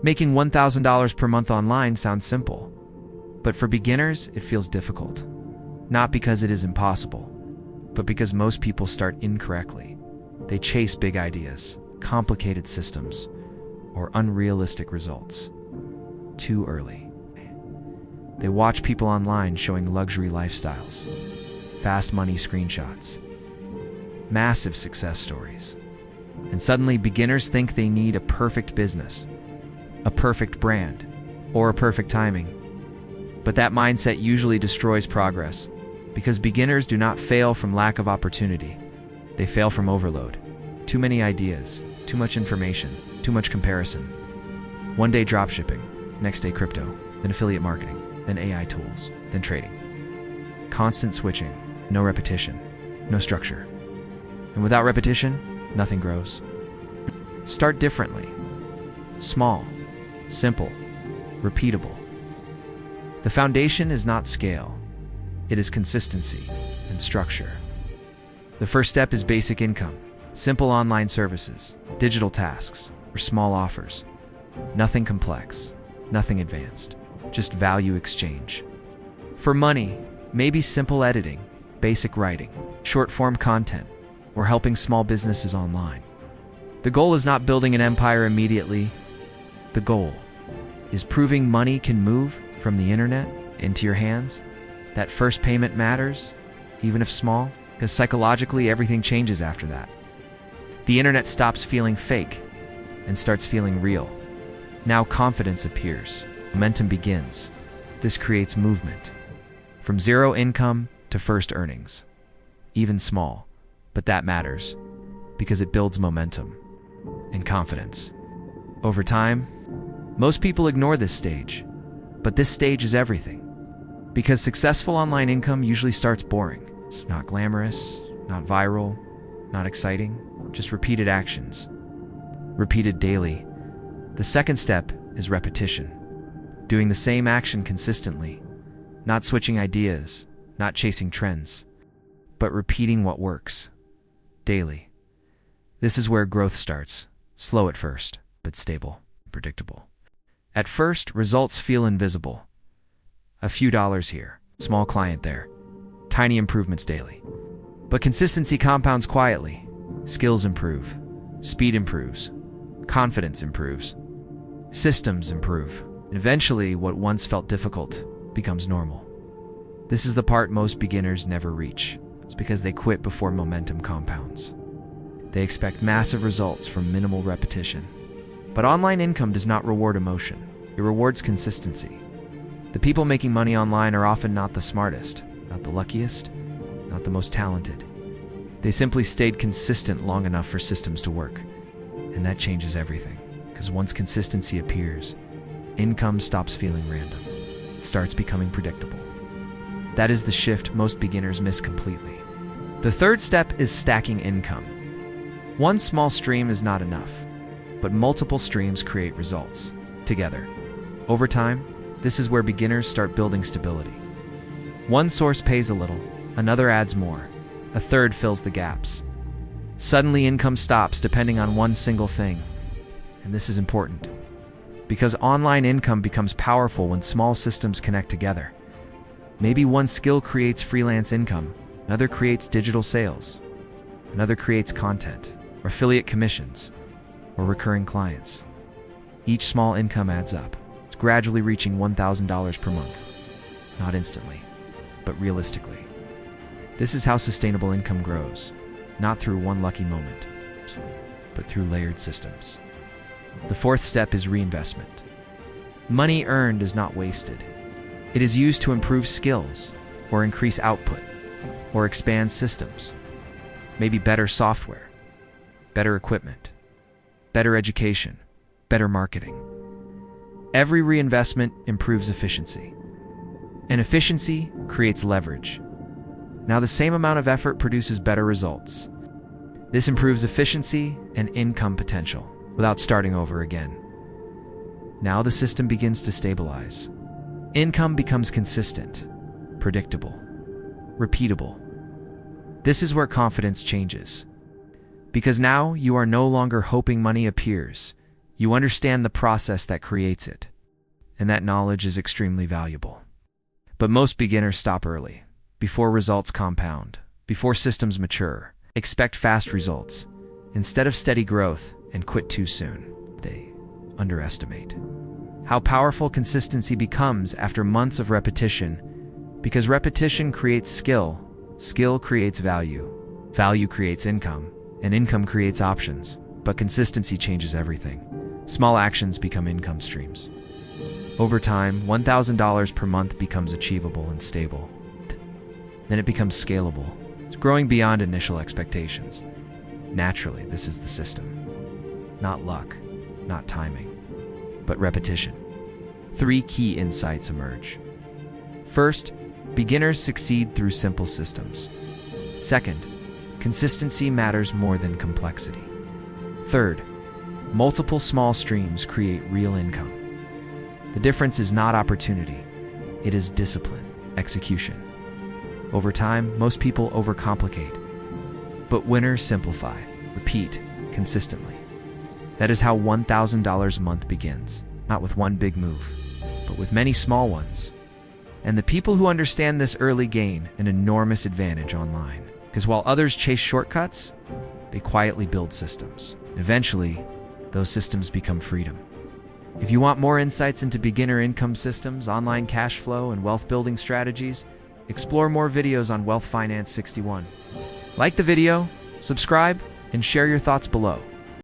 Making $1,000 per month online sounds simple, but for beginners, it feels difficult. Not because it is impossible, but because most people start incorrectly. They chase big ideas, complicated systems, or unrealistic results too early. They watch people online showing luxury lifestyles, fast money screenshots, massive success stories. And suddenly beginners think they need a perfect business, a perfect brand, or a perfect timing. But that mindset usually destroys progress, because beginners do not fail from lack of opportunity. They fail from overload. Too many ideas, too much information, too much comparison. One day dropshipping, next day crypto, then affiliate marketing, then AI tools, then trading. Constant switching, no repetition, no structure. And without repetition, nothing grows. Start differently. Small, simple, repeatable. The foundation is not scale. It is consistency and structure. The first step is basic income, simple online services, digital tasks, or small offers. Nothing complex, nothing advanced, just value exchange. For money, maybe simple editing, basic writing, short-form content, or helping small businesses online. The goal is not building an empire immediately. The goal is proving money can move from the internet into your hands. That first payment matters, even if small, because psychologically everything changes after that. The internet stops feeling fake and starts feeling real. Now confidence appears. Momentum begins. This creates movement. From zero income to first earnings. Even small, but that matters because it builds momentum and confidence. Over time, most people ignore this stage, but this stage is everything. Because successful online income usually starts boring. It's not glamorous, not viral, not exciting, just repeated actions. Repeated daily. The second step is repetition. Doing the same action consistently, not switching ideas, not chasing trends, but repeating what works daily. This is where growth starts. Slow at first, but stable, predictable. At first, results feel invisible. A few dollars here, small client there, tiny improvements daily. But consistency compounds quietly. Skills improve, speed improves, confidence improves, systems improve. And eventually, what once felt difficult becomes normal. This is the part most beginners never reach. It's because they quit before momentum compounds. They expect massive results from minimal repetition. But online income does not reward emotion. It rewards consistency. The people making money online are often not the smartest, not the luckiest, not the most talented. They simply stayed consistent long enough for systems to work. And that changes everything. Because once consistency appears, income stops feeling random. It starts becoming predictable. That is the shift most beginners miss completely. The third step is stacking income. One small stream is not enough, but multiple streams create results together. Over time, this is where beginners start building stability. One source pays a little, another adds more, a third fills the gaps. Suddenly income stops depending on one single thing. And this is important, because online income becomes powerful when small systems connect together. Maybe one skill creates freelance income, another creates digital sales, another creates content, or affiliate commissions, or recurring clients. Each small income adds up. It's gradually reaching $1,000 per month. Not instantly, but realistically. This is how sustainable income grows, not through one lucky moment, but through layered systems. The fourth step is reinvestment. Money earned is not wasted. It is used to improve skills, or increase output, or expand systems. Maybe better software, better equipment, better education, better marketing. Every reinvestment improves efficiency. And efficiency creates leverage. Now the same amount of effort produces better results. This improves efficiency and income potential without starting over again. Now the system begins to stabilize. Income becomes consistent, predictable, repeatable. This is where confidence changes. Because now you are no longer hoping money appears. You understand the process that creates it, and that knowledge is extremely valuable. But most beginners stop early, before results compound, before systems mature. Expect fast results, instead of steady growth, and quit too soon. They underestimate how powerful consistency becomes after months of repetition, because repetition creates skill, skill creates value, value creates income, and income creates options. But consistency changes everything. Small actions become income streams. Over time, $1,000 per month becomes achievable and stable. Then it becomes scalable. It's growing beyond initial expectations. Naturally, this is the system. Not luck, not timing, but repetition. 3 key insights emerge. First, beginners succeed through simple systems. Second, consistency matters more than complexity. Third, multiple small streams create real income. The difference is not opportunity, it is discipline, execution. Over time, most people overcomplicate, but winners simplify, repeat, consistently. That is how $1,000 a month begins, not with one big move, but with many small ones. And the people who understand this early gain an enormous advantage online, because while others chase shortcuts, they quietly build systems. Eventually, those systems become freedom. If you want more insights into beginner income systems, online cash flow, and wealth building strategies, explore more videos on Wealth Finance 61. Like the video, subscribe, and share your thoughts below.